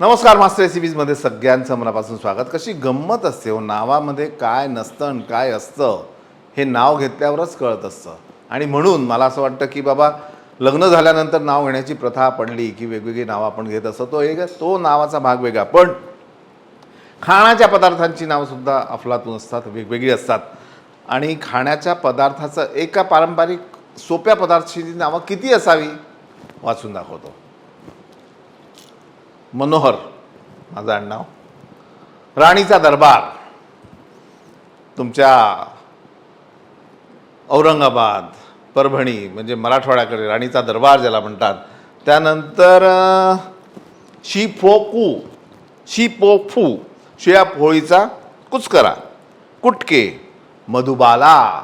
नमस्कार मास्टर रेसिपीजमध्ये सगळ्यांचं मनापासून स्वागत. कशी गंमत असते हो, नावामध्ये काय नसतं आणि काय असतं हे नाव घेतल्यावरच कळत असतं. आणि म्हणून मला असं वाटतं की बाबा लग्न झाल्यानंतर नाव घेण्याची प्रथा पडली की वेगवेगळी नावं आपण घेत असतो. तो नावाचा भाग वेगळा, पण खाण्याच्या पदार्थांची नावंसुद्धा अफलातून असतात, वेगवेगळी असतात. आणि खाण्याच्या पदार्थाचं एका पारंपरिक सोप्या पदार्थाची नावं किती असावी वाचून दाखवतो. मनोहर माझं आडनाव, राणीचा दरबार तुमच्या औरंगाबाद परभणी म्हणजे मराठवाड्याकडे राणीचा दरबार ज्याला म्हणतात. त्यानंतर शिपोफू शिळ्या पोळीचा कुचकरा, कुटके, मधुबाला,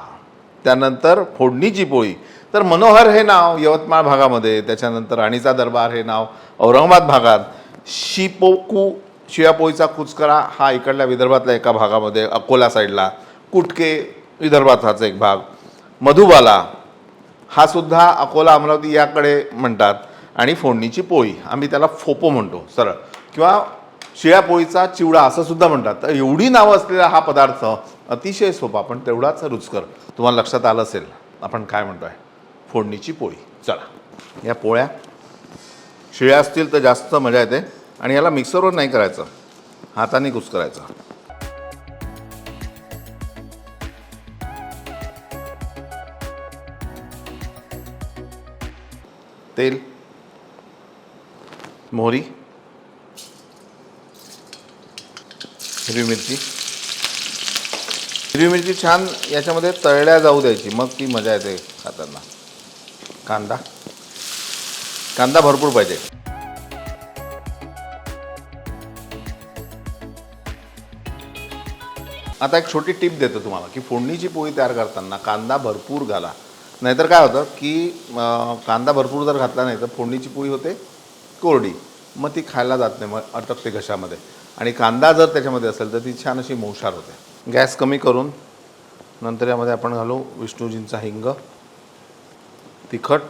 त्यानंतर फोडणीची पोळी. तर मनोहर हे नाव यवतमाळ भागामध्ये, त्याच्यानंतर राणीचा दरबार हे नाव औरंगाबाद भागात, शिपोकू शिळ्या पोळीचा कुचकरा हा इकडल्या विदर्भातल्या एका भागामध्ये अकोला साईडला, कुटके विदर्भाचाच एक भाग, मधुबाला हा सुद्धा अकोला अमरावती याकडे म्हणतात, आणि फोडणीची पोळी आम्ही त्याला फोपो म्हणतो सरळ, किंवा शिळ्या पोळीचा चिवडा असं सुद्धा म्हणतात. तर एवढी नावं असलेला हा पदार्थ अतिशय सोपा पण तेवढाच रुचकर. तुम्हाला लक्षात आलं असेल आपण काय म्हणतोय, फोडणीची पोळी. चला, या पोळ्या शिळ्या असतील तर जास्त मजा येते. आणि याला मिक्सरवर नाही करायचं, हाताने कुस्करायचं. तेल, मोहरी, हिरवी मिरची. हिरवी मिरची छान याच्यामध्ये तळल्या जाऊ द्यायची, मग ती मजा येते खाताना. कांदा भरपूर पाहिजे. आता एक छोटी टिप देतो तुम्हाला की फोडणीची पोळी तयार करताना कांदा भरपूर घाला. नाहीतर काय होतं की कांदा भरपूर जर घातला नाही तर फोडणीची पोळी होते कोरडी, मग ती खायला जात नाही, मग अटकते घशामध्ये. आणि कांदा जर त्याच्यामध्ये असेल तर ती छान अशी मऊशार होते. गॅस कमी करून नंतर यामध्ये आपण घालू विष्णूजींचा हिंग, तिखट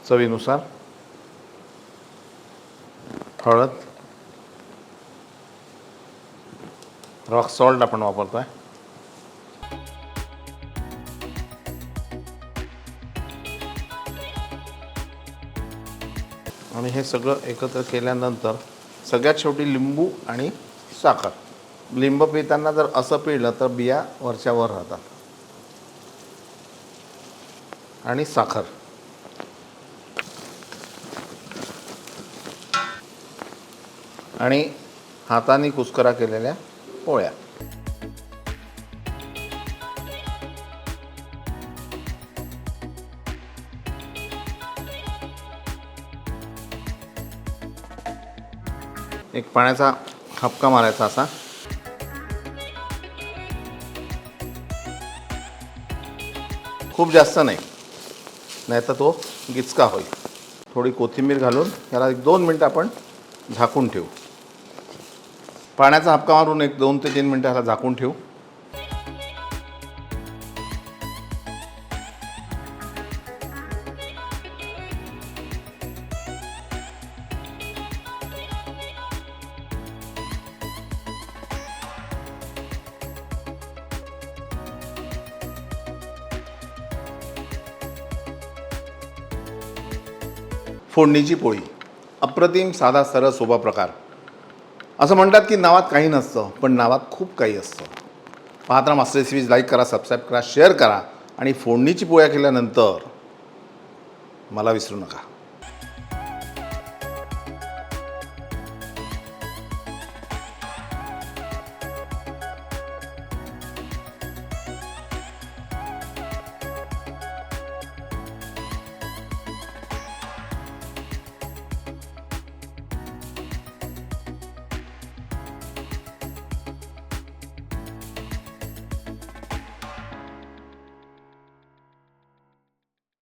चवीनुसार, हळद, रॉक सॉल्ट आपण वापरतोय, आणि हे सगळं एकत्र केल्यानंतर सगळ्यात शेवटी लिंबू आणि साखर. लिंब पिळताना जर असं पिळलं तर बिया वरच्या वर राहतात. आणि साखर, आणि हाताने कुस्करा केलेल्या पोळ्या. एक पाण्याचा हपका मारायचा असा. खूप जास्त नाही, नाहीतर तो गिचका होईल. थोडी कोथिंबीर घालून याला 1-2 मिनटं आपण झाकून ठेवू. पाण्याचा हपका मारून 2 ते 3 मिनटं ह्याला झाकून ठेवू. फोडणीची पोळी अप्रतिम, साधा, सरळ, सोपा प्रकार. असं म्हणतात की नावात काही नसतं, पण नावात खूप काही असतं. पाहता मास्टर रेसिपीज लाईक करा, सबस्क्राईब करा, शेअर करा, आणि फोडणीची पोळ्या केल्यानंतर मला विसरू नका.